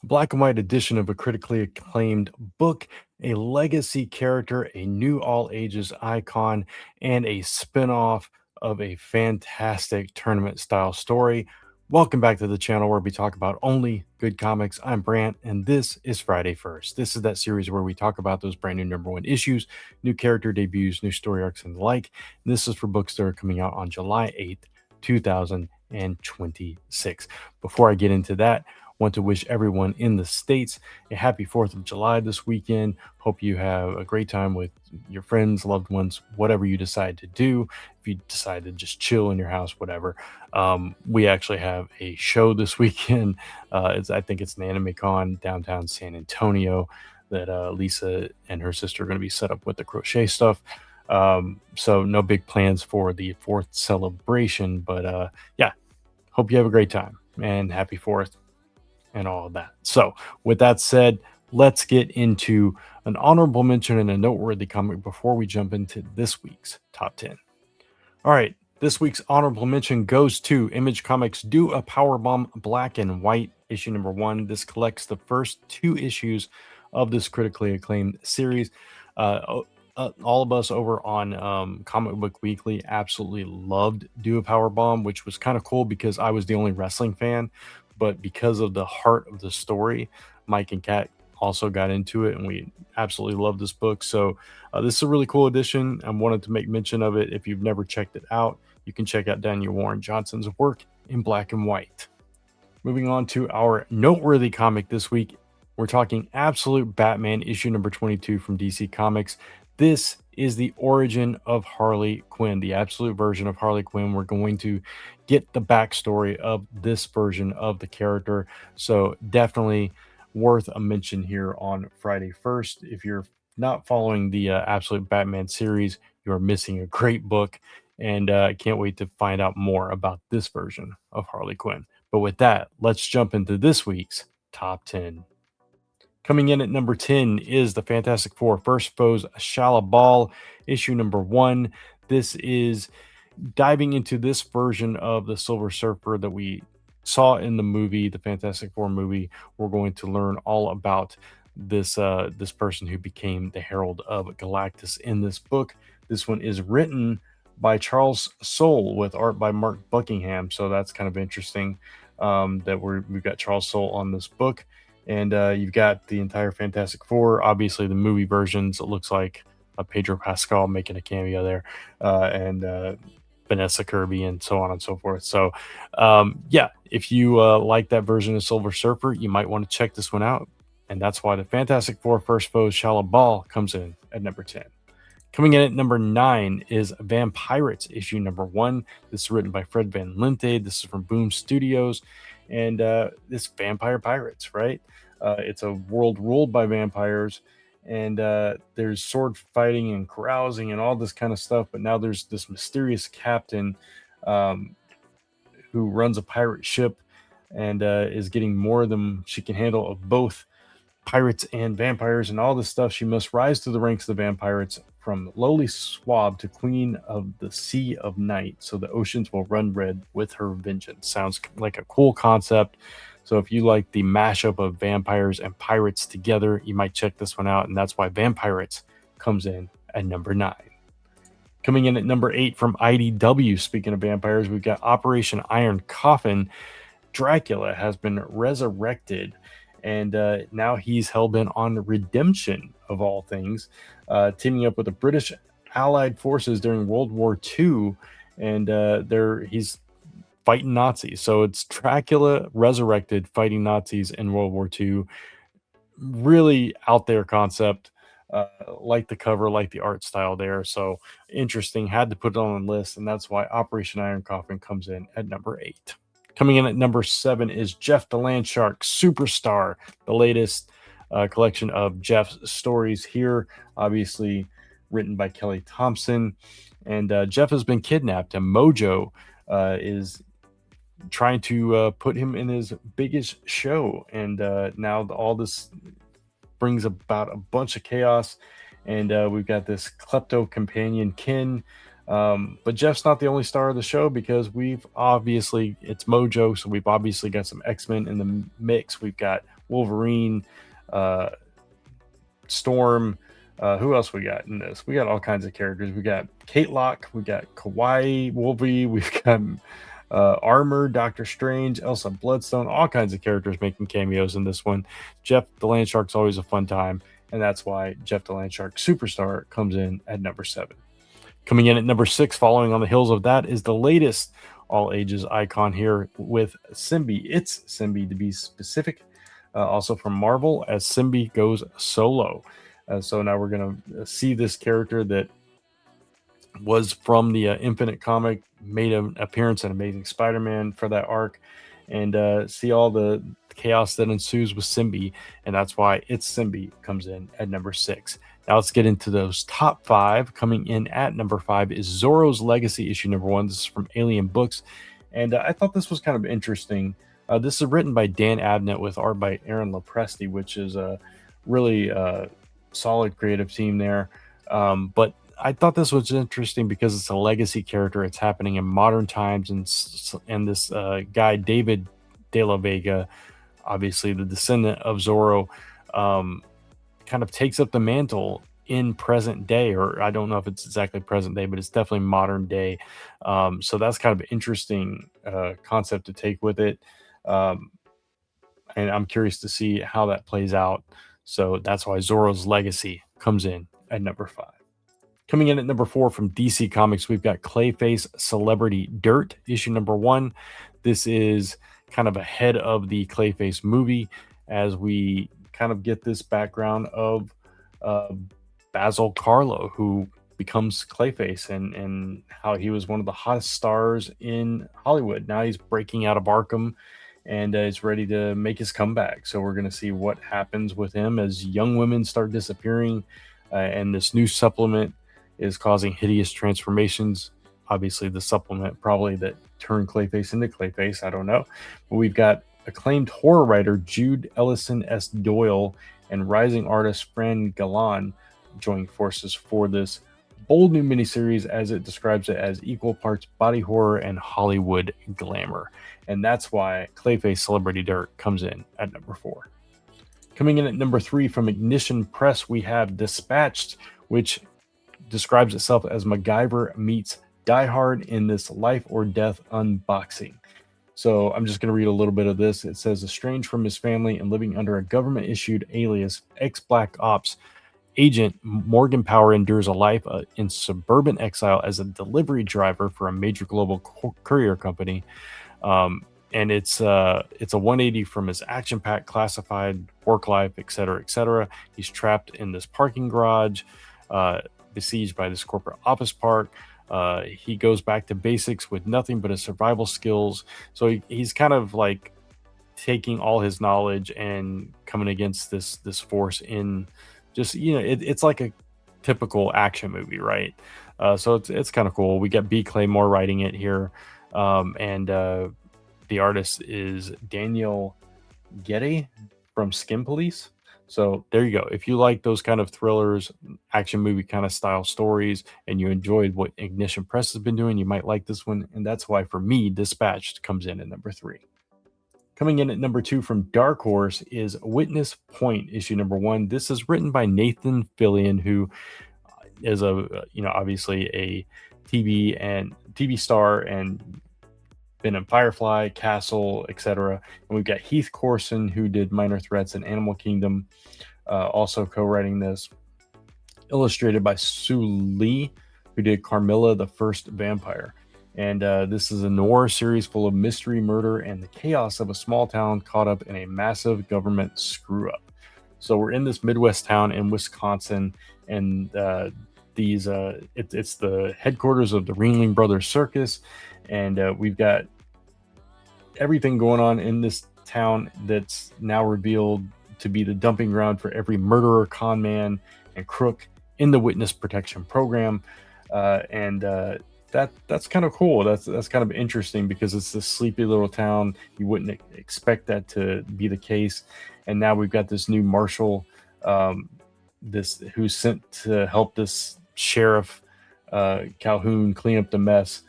black and white edition of a critically acclaimed book, a legacy character, a new all ages icon, and a spinoff of a fantastic tournament style story. Welcome back to the channel where we talk about only good comics. I'm Brant, and this is Friday First. This is that series where we talk about those brand new #1 issues, new character debuts, new story arcs, and the like. And this is for books that are coming out on July 8th, 2026. Before I get into that, want to wish everyone in the States a happy 4th of July this weekend. Hope you have a great time with your friends, loved ones, whatever you decide to do. If you decide to just chill in your house, whatever. We actually have a show this weekend. I think it's an anime con downtown San Antonio that Lisa and her sister are going to be set up with the crochet stuff. So no big plans for the 4th celebration, but yeah, hope you have a great time and happy 4th and all of that. So, with that said, let's get into an honorable mention and a noteworthy comic before we jump into this week's top 10. All right, this week's honorable mention goes to Image Comics' Do a Powerbomb Black and White, issue #1. This collects the first 2 issues of this critically acclaimed series. All of us over on Comic Book Weekly absolutely loved Do a Powerbomb, which was kind of cool because I was the only wrestling fan. But because of the heart of the story, Mike and Kat also got into it, and we absolutely love this book. So this is a really cool edition. I wanted to make mention of it. If you've never checked it out, you can check out Daniel Warren Johnson's work in black and white. Moving on to our noteworthy comic this week, we're talking Absolute Batman issue #22 from DC Comics. This is the origin of Harley Quinn, the absolute version of Harley Quinn. We're going to get the backstory of this version of the character. So definitely worth a mention here on Friday First. If you're not following the Absolute Batman series, you are missing a great book. And I can't wait to find out more about this version of Harley Quinn. But with that, let's jump into this week's top 10. Coming in at number 10 is the Fantastic Four First Foes Shala Ball, issue #1. This is diving into this version of the Silver Surfer that we saw in the movie, the Fantastic Four movie. We're going to learn all about this person who became the Herald of Galactus in this book. This one is written by Charles Soule with art by Mark Buckingham, so that's kind of interesting that we've got Charles Soule on this book. And you've got the entire Fantastic Four. Obviously, the movie versions, it looks like Pedro Pascal making a cameo there, and Vanessa Kirby, and so on and so forth. So, yeah, if you like that version of Silver Surfer, you might want to check this one out. And that's why the Fantastic Four First Foes Shala Ball comes in at number 10. Coming in at number 9 is Vampirates issue #1. This is written by Fred Van Lente. This is from Boom Studios. And this Vampire Pirates, right? It's a world ruled by vampires, and there's sword fighting and carousing and all this kind of stuff. But now there's this mysterious captain who runs a pirate ship and is getting more than she can handle of both pirates and vampires and all this stuff. She must rise to the ranks of the vampirates from lowly swab to queen of the sea of night, so the oceans will run red with her vengeance. Sounds like a cool concept. So if you like the mashup of vampires and pirates together, you might check this one out. And that's why Vampirates comes in at number 9. Coming in at number 8 from IDW, speaking of vampires, we've got Operation Iron Coffin. Dracula has been resurrected, and now he's hell-bent on redemption, of all things, teaming up with the British Allied forces during World War II, and he's fighting Nazis. So it's Dracula resurrected fighting Nazis in World War II. Really out there concept. Like the cover, like the art style there. So interesting. Had to put it on the list, and that's why Operation Iron Coffin comes in at number 8. Coming in at number 7 is Jeff the Landshark Superstar, the latest collection of Jeff's stories here, obviously written by Kelly Thompson. And Jeff has been kidnapped, and Mojo is trying to put him in his biggest show. And now all this brings about a bunch of chaos. And we've got this klepto companion, Ken. But Jeff's not the only star of the show, because it's Mojo, so we've obviously got some X-Men in the mix. We've got Wolverine, uh, Storm. Who else we got in this? We got all kinds of characters. We got Kate Locke, we got Kawaii Wolvie, we've got Armor, Doctor Strange, Elsa Bloodstone, all kinds of characters making cameos in this one. Jeff the Landshark's always a fun time, and that's why Jeff the Landshark Superstar comes in at number 7. Coming in at number 6, following on the heels of that, is the latest all ages icon here with Symbie. It's Symbie, to be specific, also from Marvel, as Symbie goes solo. So now we're going to see this character that was from the Infinite comic, made an appearance in Amazing Spider-Man for that arc, and see all the chaos that ensues with Symbie, and that's why It's Symbie comes in at number 6. Now let's get into those top 5. Coming in at number 5 is Zorro's Legacy, issue number 1. This is from Alien Books, and I thought this was kind of interesting. This is written by Dan Abnett with art by Aaron Lopresti, which is a really solid creative team there. But I thought this was interesting because it's a legacy character. It's happening in modern times, and this guy David De La Vega, obviously the descendant of Zorro, kind of takes up the mantle in present day, or I don't know if it's exactly present day, but it's definitely modern day. So that's kind of an interesting concept to take with it, and I'm curious to see how that plays out. So that's why Zorro's Legacy comes in at number 5. Coming in at number 4 from DC Comics, we've got Clayface Celebrity Dirt, issue number 1. This is kind of ahead of the Clayface movie, as we kind of get this background of Basil Carlo, who becomes Clayface, and how he was one of the hottest stars in Hollywood. Now he's breaking out of Arkham and is ready to make his comeback. So we're going to see what happens with him as young women start disappearing, and this new supplement is causing hideous transformations. Obviously, the supplement probably that turned Clayface into Clayface. I don't know. But we've got acclaimed horror writer Jude Ellison S. Doyle and rising artist Fran Galan joining forces for this bold new miniseries, as it describes it as equal parts body horror and Hollywood glamour. And that's why Clayface Celebrity Dirt comes in at number 4. Coming in at number 3 from Ignition Press, we have Dispatched, which describes itself as MacGyver meets Die Hard in this life or death unboxing. So I'm just going to read a little bit of this. It says, estranged from his family and living under a government-issued alias, ex-Black Ops agent Morgan Power endures a life in suburban exile as a delivery driver for a major global courier company. And it's a 180 from his action-packed classified work life, etc., etc. He's trapped in this parking garage, besieged by this corporate office park. He goes back to basics with nothing but his survival skills. So he's kind of like taking all his knowledge and coming against this force in just, it's like a typical action movie, right? So it's kind of cool. We got B. Claymore writing it here, and the artist is Daniel Getty from Skin Police. So there you go. If you like those kind of thrillers, action movie kind of style stories, and you enjoyed what Ignition Press has been doing, you might like this one. And that's why, for me, Dispatched comes in at number 3. Coming in at number 2 from Dark Horse is Witness Point, issue number 1. This is written by Nathan Fillion, who is obviously a TV star and been in Firefly, Castle, etc. And we've got Heath Corson, who did Minor Threats and Animal Kingdom, also co-writing this. Illustrated by Sue Lee, who did Carmilla the First Vampire. And this is a noir series full of mystery, murder, and the chaos of a small town caught up in a massive government screw-up. So we're in this Midwest town in Wisconsin, and it's the headquarters of the Ringling Brothers Circus, and we've got everything going on in this town that's now revealed to be the dumping ground for every murderer, con man, and crook in the witness protection program. That's kind of cool. That's kind of interesting because it's this sleepy little town. You wouldn't expect that to be the case. And now we've got this new marshal, who's sent to help this sheriff Calhoun clean up the mess.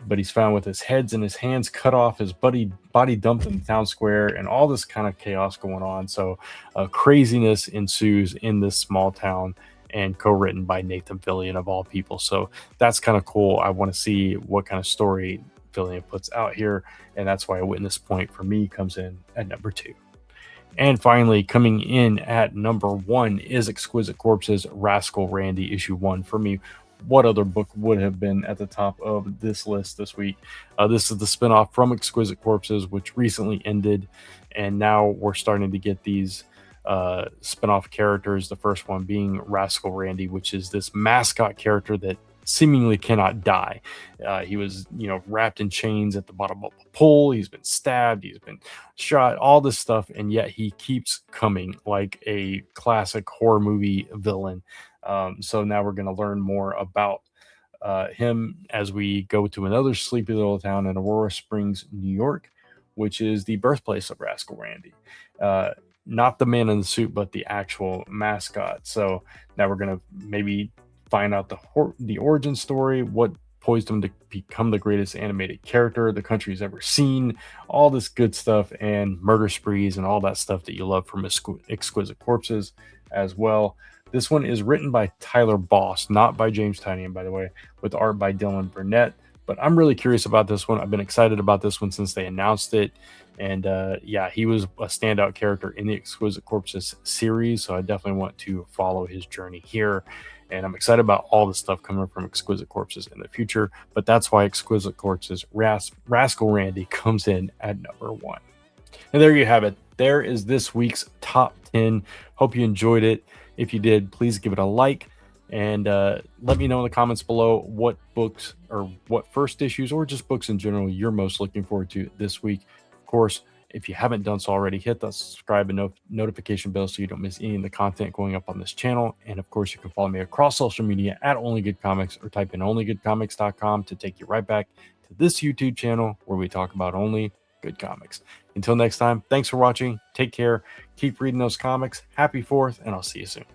but he's found with his heads and his hands cut off, his body dumped in the town square, and all this kind of chaos going on. So craziness ensues in this small town, and co-written by Nathan Fillion of all people. So that's kind of cool. I want to see what kind of story Fillion puts out here, and that's why Witness Point for me comes in at number 2. And finally, coming in at number 1 is Exquisite Corpses, Rascal Randy, issue 1. For me, what other book would have been at the top of this list this week? This is the spinoff from Exquisite Corpses, which recently ended, and now we're starting to get these spinoff characters. The first one being Rascal Randy, which is this mascot character that seemingly cannot die. He was, wrapped in chains at the bottom of a pole. He's been stabbed. He's been shot. All this stuff, and yet he keeps coming like a classic horror movie villain. So now we're going to learn more about him as we go to another sleepy little town in Aurora Springs, New York, which is the birthplace of Rascal Randy. Not the man in the suit, but the actual mascot. So now we're going to maybe find out the origin story, what poised him to become the greatest animated character the country's ever seen, all this good stuff, and murder sprees and all that stuff that you love from Exquisite Corpses as well. This one is written by Tyler Boss, not by James Tynion, by the way, with art by Dylan Burnett. But I'm really curious about this one. I've been excited about this one since they announced it. And yeah, he was a standout character in the Exquisite Corpses series, so I definitely want to follow his journey here. And I'm excited about all the stuff coming from Exquisite Corpses in the future. But that's why Exquisite Corpses Rascal Randy comes in at number 1. And there you have it. There is this week's top 10. Hope you enjoyed it. If you did, please give it a like. And let me know in the comments below what books or what first issues or just books in general you're most looking forward to this week. Of course, if you haven't done so already, hit the subscribe and notification bell so you don't miss any of the content going up on this channel. And of course, you can follow me across social media at OnlyGoodComics or type in OnlyGoodComics.com to take you right back to this YouTube channel where we talk about only good comics. Until next time, thanks for watching. Take care. Keep reading those comics. Happy 4th, and I'll see you soon.